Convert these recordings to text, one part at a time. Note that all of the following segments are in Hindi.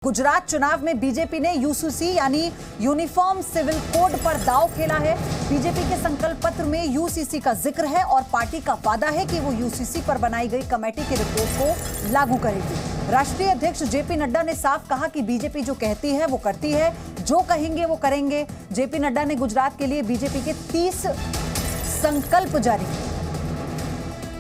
गुजरात चुनाव में बीजेपी ने यूसीसी यानी यूनिफॉर्म सिविल कोड पर दांव खेला है। बीजेपी के संकल्प पत्र में यूसीसी का जिक्र है और पार्टी का वादा है कि वो यूसीसी पर बनाई गई कमेटी की रिपोर्ट को लागू करेगी। राष्ट्रीय अध्यक्ष जेपी नड्डा ने साफ कहा कि बीजेपी जो कहती है वो करती है, जो कहेंगे वो करेंगे। जेपी नड्डा ने गुजरात के लिए बीजेपी के 30 संकल्प जारी किए।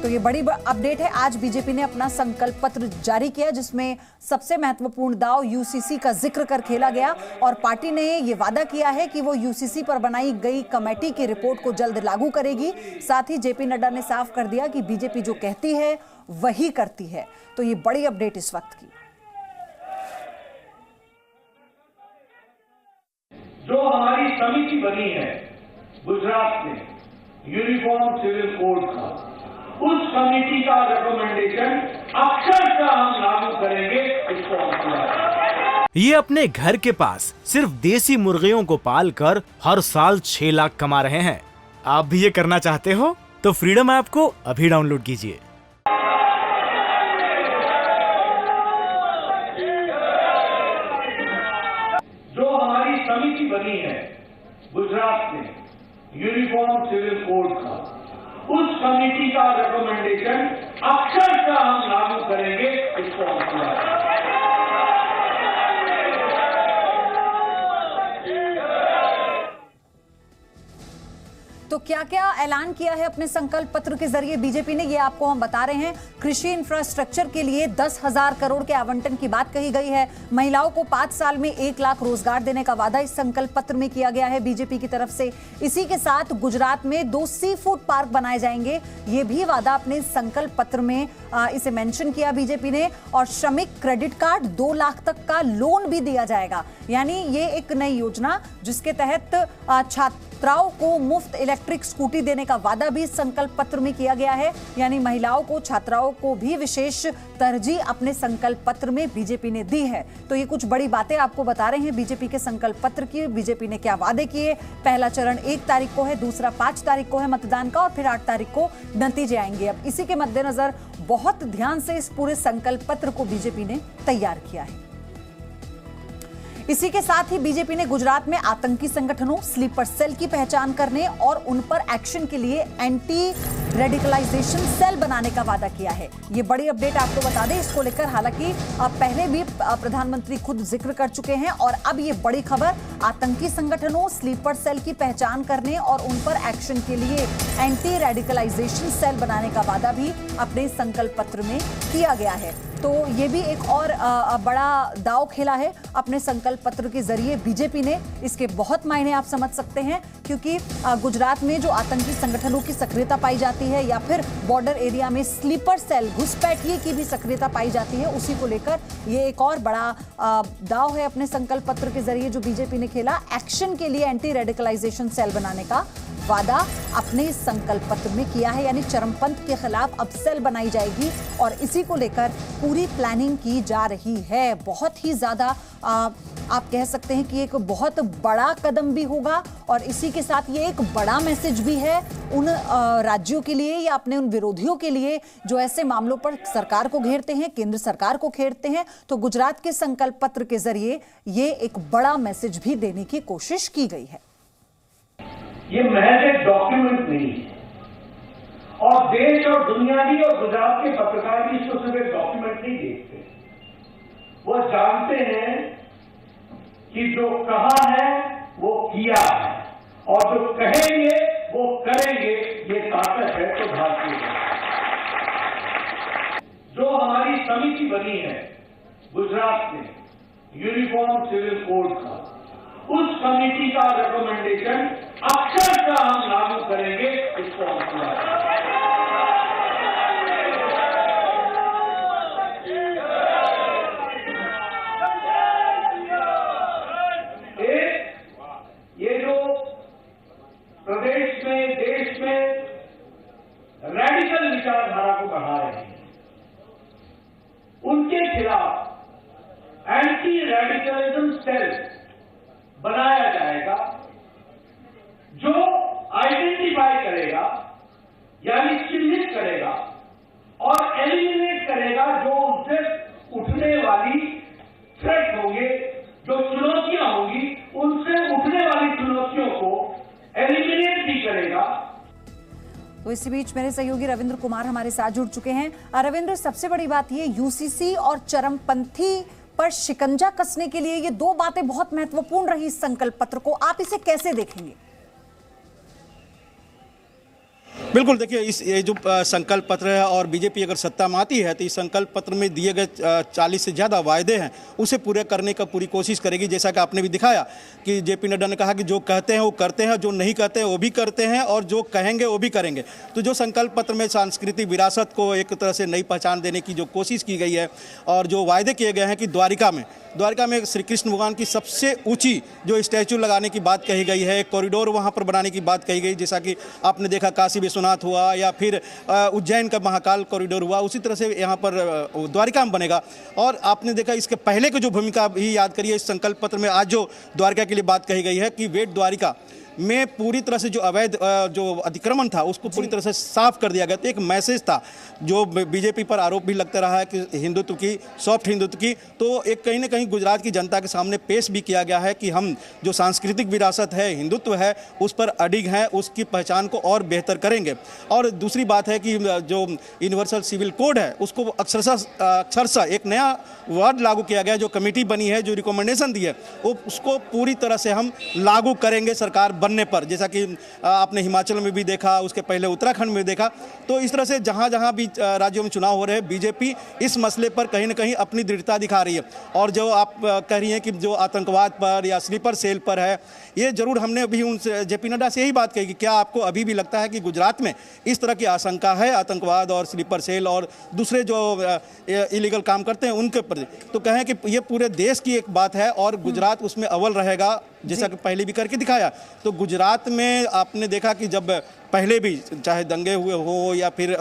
तो ये बड़ी अपडेट है। आज बीजेपी ने अपना संकल्प पत्र जारी किया जिसमें सबसे महत्वपूर्ण दांव यूसीसी का जिक्र कर खेला गया और पार्टी ने ये वादा किया है कि वो यूसीसी पर बनाई गई कमेटी की रिपोर्ट को जल्द लागू करेगी। साथ ही जेपी नड्डा ने साफ कर दिया कि बीजेपी जो कहती है वही करती है। तो ये बड़ी अपडेट इस वक्त की। जो हमारी समिति बनी है गुजरात में यूनिफॉर्म सिविल कोड का, उस कमेटी का रिकमेंडेशन अक्षरशः हम लागू करेंगे। इसको ये अपने घर के पास सिर्फ देसी मुर्गियों को पालकर हर साल 6 लाख कमा रहे हैं। आप भी ये करना चाहते हो तो फ्रीडम ऐप को अभी डाउनलोड कीजिए। जो हमारी समिति बनी है गुजरात में यूनिफॉर्म सिविल कोड का, उस कमेटी का रिकमेंडेशन अक्षरशः हम लागू करेंगे। इसको तो क्या क्या ऐलान किया है अपने संकल्प पत्र के जरिए बीजेपी ने, ये आपको हम बता रहे हैं। कृषि इंफ्रास्ट्रक्चर के लिए 10,000 करोड़ के आवंटन की बात कही गई है। महिलाओं को 5 साल में 1 लाख रोजगार देने का वादा इस संकल्प पत्र में किया गया है बीजेपी की तरफ से। इसी के साथ गुजरात में 2 सी फूड पार्क बनाए जाएंगे, ये भी वादा अपने संकल्प पत्र में इसे मेंशन किया बीजेपी ने। और श्रमिक क्रेडिट कार्ड 2 लाख तक का लोन भी दिया जाएगा। यानी ये एक नई योजना जिसके तहत छात्राओं को मुफ्त इलेक्ट्रिक स्कूटी देने का वादा भी संकल्प पत्र में किया गया है। यानी महिलाओं को, छात्राओं को भी विशेष तरजीह अपने संकल्प पत्र में बीजेपी ने दी है। तो ये कुछ बड़ी बातें आपको बता रहे हैं बीजेपी के संकल्प पत्र की। बीजेपी ने क्या वादे किए। पहला चरण 1 तारीख को है, दूसरा 5 तारीख को है मतदान का और फिर 8 तारीख को नतीजे आएंगे। अब इसी के मद्देनजर बहुत ध्यान से इस पूरे संकल्प पत्र को बीजेपी ने तैयार किया है। इसी के साथ ही बीजेपी ने गुजरात में आतंकी संगठनों, स्लीपर सेल की पहचान करने और उन पर एक्शन के लिए एंटी रेडिकलाइजेशन सेल बनाने का वादा किया है। ये बड़ी अपडेट आपको बता दें। इसको लेकर हालांकि पहले भी प्रधानमंत्री खुद जिक्र कर चुके हैं और अब ये बड़ी खबर, आतंकी संगठनों, स्लीपर सेल की पहचान करने और उन पर एक्शन के लिए एंटी रेडिकलाइजेशन सेल बनाने का वादा भी अपने संकल्प पत्र में किया गया है। तो ये भी एक और बड़ा दांव खेला है अपने संकल्प पत्र के जरिए बीजेपी ने। इसके बहुत मायने आप समझ सकते हैं क्योंकि गुजरात में जो आतंकी संगठनों की सक्रियता पाई जाती है या फिर बॉर्डर एरिया में स्लीपर सेल, घुसपैठिए की भी सक्रियता पाई जाती है, उसी को लेकर ये एक और बड़ा दांव है अपने संकल्प पत्र के जरिए जो बीजेपी ने खेला। एक्शन के लिए एंटी रेडिकलाइजेशन सेल बनाने का वादा अपने संकल्प पत्र में किया है। यानी चरमपंथ के खिलाफ अब सेल बनाई जाएगी और इसी को लेकर पूरी प्लानिंग की जा रही है। बहुत ही ज्यादा आप कह सकते हैं कि एक बहुत बड़ा कदम भी होगा और इसी के साथ ये एक बड़ा मैसेज भी है उन राज्यों के लिए या अपने उन विरोधियों के लिए जो ऐसे मामलों पर सरकार को घेरते हैं, केंद्र सरकार को घेरते हैं। तो गुजरात के संकल्प पत्र के जरिए ये एक बड़ा मैसेज भी देने की कोशिश की गई है। ये महज एक डॉक्यूमेंट नहीं है और देश और दुनिया भी और गुजरात के पत्रकार भी इसको सिर्फ एक डॉक्यूमेंट नहीं देखते। वो जानते हैं कि जो कहा है वो किया है और जो कहेंगे वो करेंगे। ये ताकत है तो भारतीय। जो हमारी समिति बनी है गुजरात में यूनिफॉर्म सिविल कोड का, उस कमेटी का रिकमेंडेशन अक्षरशः हम लागू करेंगे। इसको ये जो प्रदेश में, देश में रेडिकल विचारधारा को बढ़ा रहे हैं, उनके खिलाफ एंटी रेडिकलिज्म सेल बनाया जाएगा जो आइडेंटिफाई करेगा यानी चिन्हित करेगा और एलिमिनेट करेगा जो उससे उठने वाली थ्रेट होंगे होंगे, जो चुनौतियां होंगी, उनसे उठने वाली चुनौतियों को एलिमिनेट भी करेगा। तो इसी बीच मेरे सहयोगी रविंद्र कुमार हमारे साथ जुड़ चुके हैं। रविंद्र, सबसे बड़ी बात ये यूसीसी और चरमपंथी पर शिकंजा कसने के लिए ये दो बातें बहुत महत्वपूर्ण रही इस संकल्प पत्र को, आप इसे कैसे देखेंगे? बिल्कुल, देखिए ये जो संकल्प पत्र है और बीजेपी अगर सत्ता में आती है तो इस संकल्प पत्र में दिए गए 40 से ज़्यादा वायदे हैं उसे पूरे करने का पूरी कोशिश करेगी। जैसा कि आपने भी दिखाया कि जेपी नड्डा ने कहा कि जो कहते हैं वो करते हैं, जो नहीं कहते हैं वो भी करते हैं और जो कहेंगे वो भी करेंगे। तो जो संकल्प पत्र में सांस्कृतिक विरासत को एक तरह से नई पहचान देने की जो कोशिश की गई है और जो वायदे किए गए हैं कि द्वारिका में श्री कृष्ण भगवान की सबसे ऊंची जो स्टैचू लगाने की बात कही गई है, एक कॉरिडोर वहाँ पर बनाने की बात कही गई, जैसा कि आपने देखा काशी विश्वनाथ हुआ या फिर उज्जैन का महाकाल कॉरिडोर हुआ, उसी तरह से यहाँ पर द्वारिका में बनेगा। और आपने देखा इसके पहले की जो भूमिका भी याद करिए, इस संकल्प पत्र में आज जो द्वारिका के लिए बात कही गई है कि वेट द्वारिका में पूरी तरह से जो अवैध जो अतिक्रमण था उसको पूरी तरह से साफ कर दिया गया। तो एक मैसेज था जो बीजेपी पर आरोप भी लगता रहा है कि हिंदुत्व की, सॉफ्ट हिंदुत्व की, तो एक कहीं ना कहीं गुजरात की जनता के सामने पेश भी किया गया है कि हम जो सांस्कृतिक विरासत है, हिंदुत्व है, उस पर अडिग हैं, उसकी पहचान को और बेहतर करेंगे। और दूसरी बात है कि जो यूनिवर्सल सिविल कोड है उसको अक्षरशः एक नया वर्ड लागू किया गया, जो कमेटी बनी है, जो रिकमेंडेशन दी है, वो उसको पूरी तरह से हम लागू करेंगे सरकार बनने पर। जैसा कि आपने हिमाचल में भी देखा, उसके पहले उत्तराखंड में देखा। तो इस तरह से जहां जहां भी राज्यों में चुनाव हो रहे हैं, बीजेपी इस मसले पर कहीं ना कहीं अपनी दृढ़ता दिखा रही है। और जो आप कह रही हैं कि जो आतंकवाद पर या स्लीपर सेल पर है, ये जरूर हमने अभी उनसे जेपी नड्डा से यही बात कही कि क्या आपको अभी भी लगता है कि गुजरात में इस तरह की आशंका है आतंकवाद और स्लीपर सेल और दूसरे जो इलीगल काम करते हैं उनके प्रति? तो कहें कि ये पूरे देश की एक बात है और गुजरात उसमें अव्वल रहेगा, जैसा कि पहले भी करके दिखाया। तो गुजरात में आपने देखा कि जब पहले भी चाहे दंगे हुए हो या फिर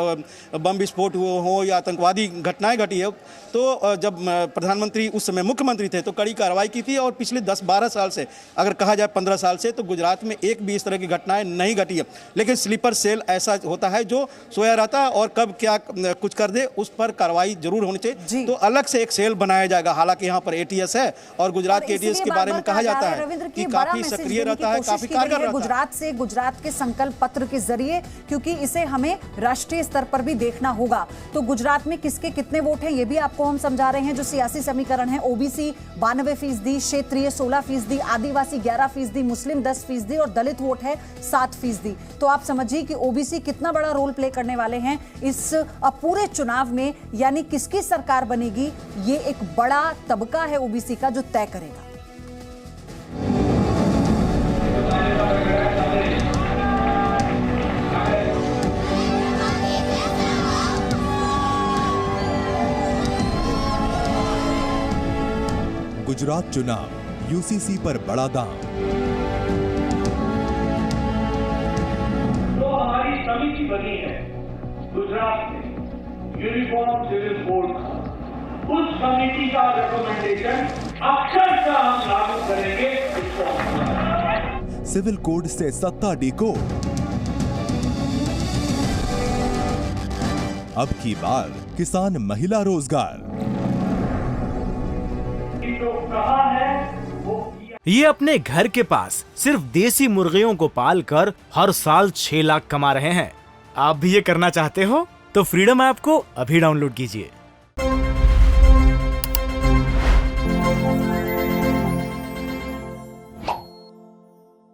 बम विस्फोट हुए हो या आतंकवादी घटनाएं घटी है, तो जब प्रधानमंत्री उस समय मुख्यमंत्री थे तो कड़ी कार्रवाई की थी। और पिछले 10-12 साल से, अगर कहा जाए 15 साल से, तो गुजरात में एक भी इस तरह की घटनाएं नहीं घटी है। लेकिन स्लीपर सेल ऐसा होता है जो सोया रहता है और कब क्या कुछ कर दे उस पर कार्रवाई जरूर होनी चाहिए। तो अलग से एक सेल बनाया जाएगा। हालांकि यहाँ पर एटीएस है और गुजरात के एटीएस के बारे में कहा जाता है कि काफी सक्रिय रहता है, काफी कारगर रहता है गुजरात से, गुजरात के संकल्प पत्र के जरिए, क्योंकि इसे हमें राष्ट्रीय स्तर पर भी देखना होगा। तो गुजरात में किसके कितने वोट हैं ये भी आपको हम समझा रहे हैं। जो सियासी समीकरण है, ओबीसी 92%, क्षेत्रीय 16%, आदिवासी 11%, मुस्लिम 10% और दलित वोट है 7%। तो आप समझिए कि ओबीसी कितना बड़ा रोल प्ले करने वाले हैं इस पूरे चुनाव में, यानी किसकी सरकार बनेगी ये एक बड़ा तबका है ओबीसी का जो तय करेगा। गुजरात चुनाव, यूसीसी पर बड़ा दांव। जो हमारी समिति बनी है गुजरात में, यूनिफॉर्म सिविल कोड का, उस समिति का रिकमेंडेशन अक्षरशः हम लागू करेंगे। सिविल कोड से सत्ता डिकोड। अब की बार किसान महिला रोजगार। ये अपने घर के पास सिर्फ देसी मुर्गियों को पालकर हर साल 6 लाख कमा रहे हैं। आप भी ये करना चाहते हो तो फ्रीडम ऐप को अभी डाउनलोड कीजिए।